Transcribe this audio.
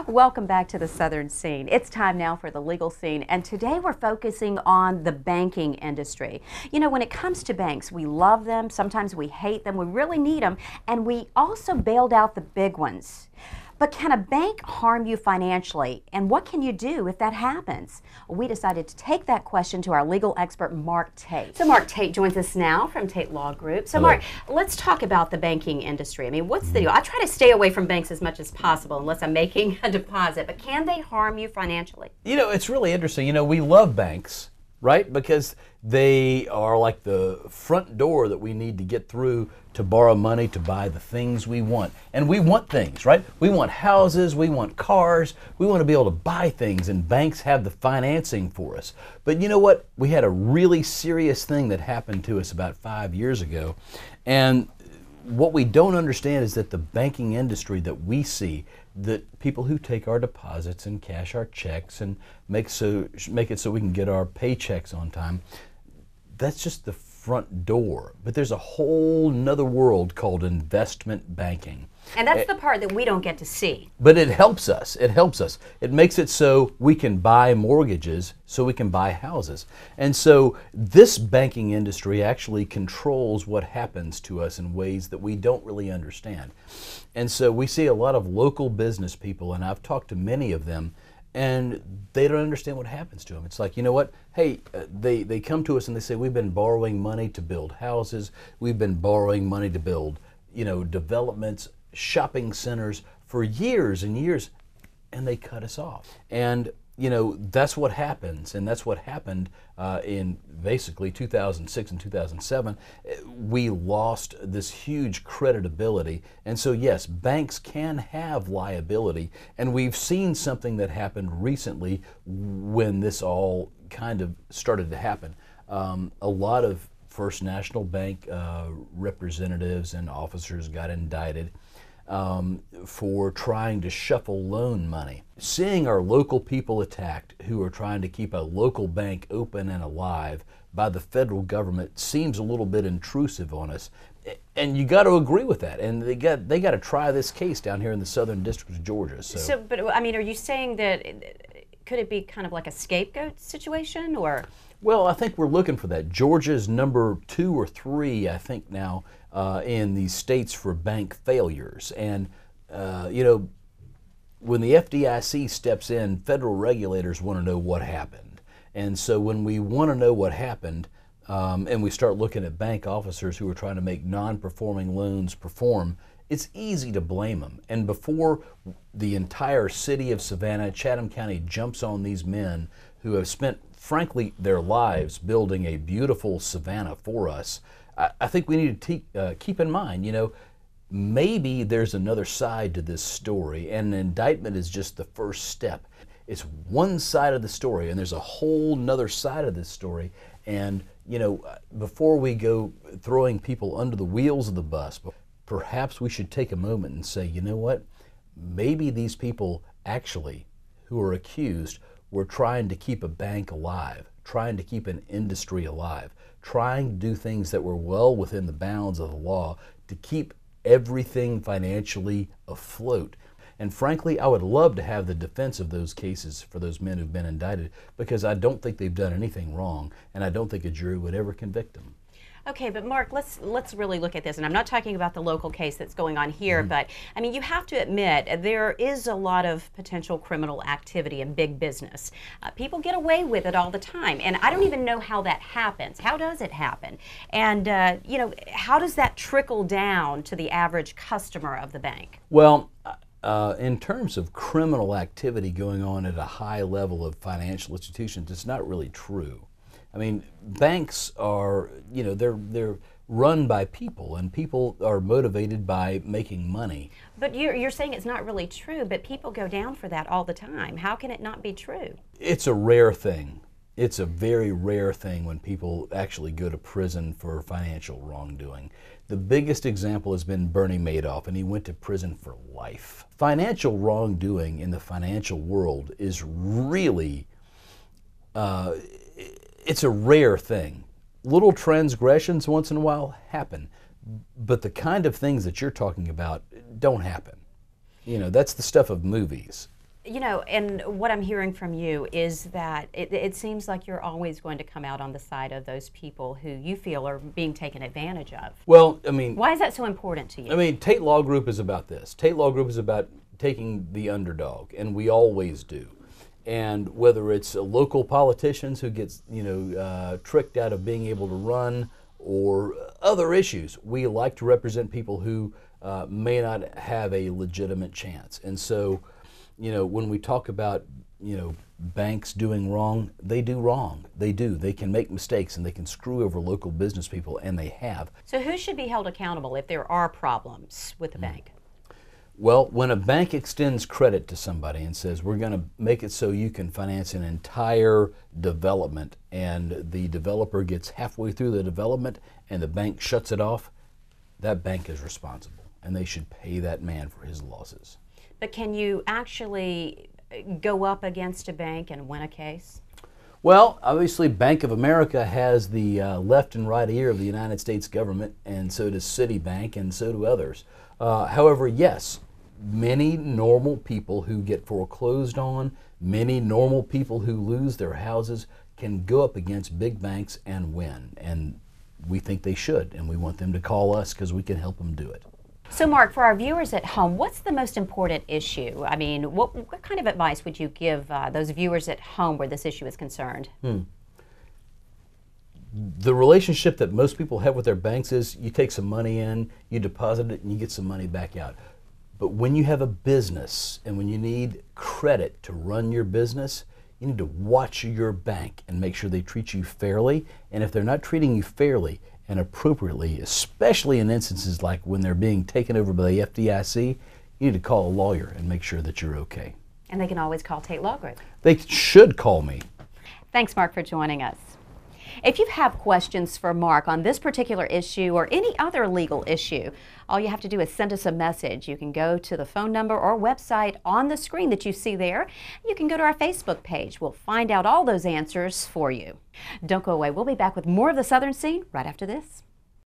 Welcome back to the Southern Scene. It's time now for the legal scene, and today we're focusing on the banking industry. You know, when it comes to banks, we love them, sometimes we hate them, we really need them, and we also bailed out the big ones. But can a bank harm you financially, and what can you do if that happens? Well, we decided to take that question to our legal expert, Mark Tate. So Mark Tate joins us now from Tate Law Group. So Hello. Mark, let's talk about the banking industry. I mean, what's the deal? I try to stay away from banks as much as possible unless I'm making a deposit, but can they harm you financially? You know, it's really interesting. You know, we love banks, right? Because they are like the front door that we need to get through to borrow money to buy the things we want. And we want things, right? We want houses, we want cars, we want to be able to buy things, and banks have the financing for us. But you know what? We had a really serious thing that happened to us about 5 years ago. And what we don't understand is that the banking industry that we see, that people who take our deposits and cash our checks and make it so we can get our paychecks on time, that's just the front door. But there's a whole nother world called investment banking. And that's the part that we don't get to see. But it helps us. It helps us. It makes it so we can buy mortgages, so we can buy houses. And so this banking industry actually controls what happens to us in ways that we don't really understand. And so we see a lot of local business people, and I've talked to many of them, and they don't understand what happens to them. It's like, you know what? Hey, they come to us and they say, we've been borrowing money to build houses. We've been borrowing money to build, developments, shopping centers for years and years, and they cut us off. And that's what happens, and that's what happened in basically 2006 and 2007. We lost this huge creditability, and so yes, banks can have liability, and we've seen something that happened recently when this all kind of started to happen. A lot of First National Bank representatives and officers got indicted for trying to shuffle loan money. Seeing our local people attacked who are trying to keep a local bank open and alive by the federal government seems a little bit intrusive on us. And you got to agree with that. And they got to try this case down here in the Southern District of Georgia. But I mean, are you saying that could it be kind of like a scapegoat situation, or? Well, I think we're looking for that. Georgia's number 2 or 3, I think now, in these states for bank failures. And, when the FDIC steps in, federal regulators want to know what happened. And so when we want to know what happened, and we start looking at bank officers who are trying to make non-performing loans perform, it's easy to blame them. And before the entire city of Savannah, Chatham County jumps on these men who have spent, frankly, their lives building a beautiful Savannah for us, I think we need to keep in mind, maybe there's another side to this story, and an indictment is just the first step. It's one side of the story, and there's a whole nother side of this story. And, before we go throwing people under the wheels of the bus, perhaps we should take a moment and say, you know what? Maybe these people actually, who are accused, were trying to keep a bank alive, trying to keep an industry alive, trying to do things that were well within the bounds of the law to keep everything financially afloat. And frankly, I would love to have the defense of those cases for those men who've been indicted, because I don't think they've done anything wrong, and I don't think a jury would ever convict them. Okay, but Mark, let's really look at this, and I'm not talking about the local case that's going on here, but I mean, you have to admit there is a lot of potential criminal activity in big business. People get away with it all the time, and I don't even know how that happens. How does it happen? And how does that trickle down to the average customer of the bank? Well, in terms of criminal activity going on at a high level of financial institutions, it's not really true. I mean, banks are, they're run by people, and people are motivated by making money. But you're saying it's not really true, but people go down for that all the time. How can it not be true? It's a rare thing. It's a very rare thing when people actually go to prison for financial wrongdoing. The biggest example has been Bernie Madoff, and he went to prison for life. Financial wrongdoing in the financial world is really it's a rare thing. Little transgressions once in a while happen, but the kind of things that you're talking about don't happen. That's the stuff of movies. You know, and what I'm hearing from you is that it seems like you're always going to come out on the side of those people who you feel are being taken advantage of. Well, I mean, Why is that so important to you? I mean, Tate Law Group is about this. Tate Law Group is about taking the underdog, and we always do. And whether it's local politicians who gets, tricked out of being able to run, or other issues, we like to represent people who may not have a legitimate chance. And so, when we talk about, banks doing wrong, they do wrong. They do. They can make mistakes and they can screw over local business people, and they have. So who should be held accountable if there are problems with the bank? Well, when a bank extends credit to somebody and says, we're going to make it so you can finance an entire development, and the developer gets halfway through the development and the bank shuts it off, that bank is responsible, and they should pay that man for his losses. But can you actually go up against a bank and win a case? Well, obviously Bank of America has the left and right ear of the United States government, and so does Citibank, and so do others. However, yes, many normal people who get foreclosed on, many normal people who lose their houses can go up against big banks and win. And we think they should, and we want them to call us because we can help them do it. So Mark, for our viewers at home, what's the most important issue? I mean, what kind of advice would you give those viewers at home where this issue is concerned? The relationship that most people have with their banks is you take some money in, you deposit it, and you get some money back out. But when you have a business and when you need credit to run your business, you need to watch your bank and make sure they treat you fairly. And if they're not treating you fairly and appropriately, especially in instances like when they're being taken over by the FDIC, you need to call a lawyer and make sure that you're okay. And they can always call Tate Law Group. They should call me. Thanks, Mark, for joining us. If you have questions for Mark on this particular issue or any other legal issue, all you have to do is send us a message. You can go to the phone number or website on the screen that you see there. You can go to our Facebook page. We'll find out all those answers for you. Don't go away. We'll be back with more of the Southern Scene right after this.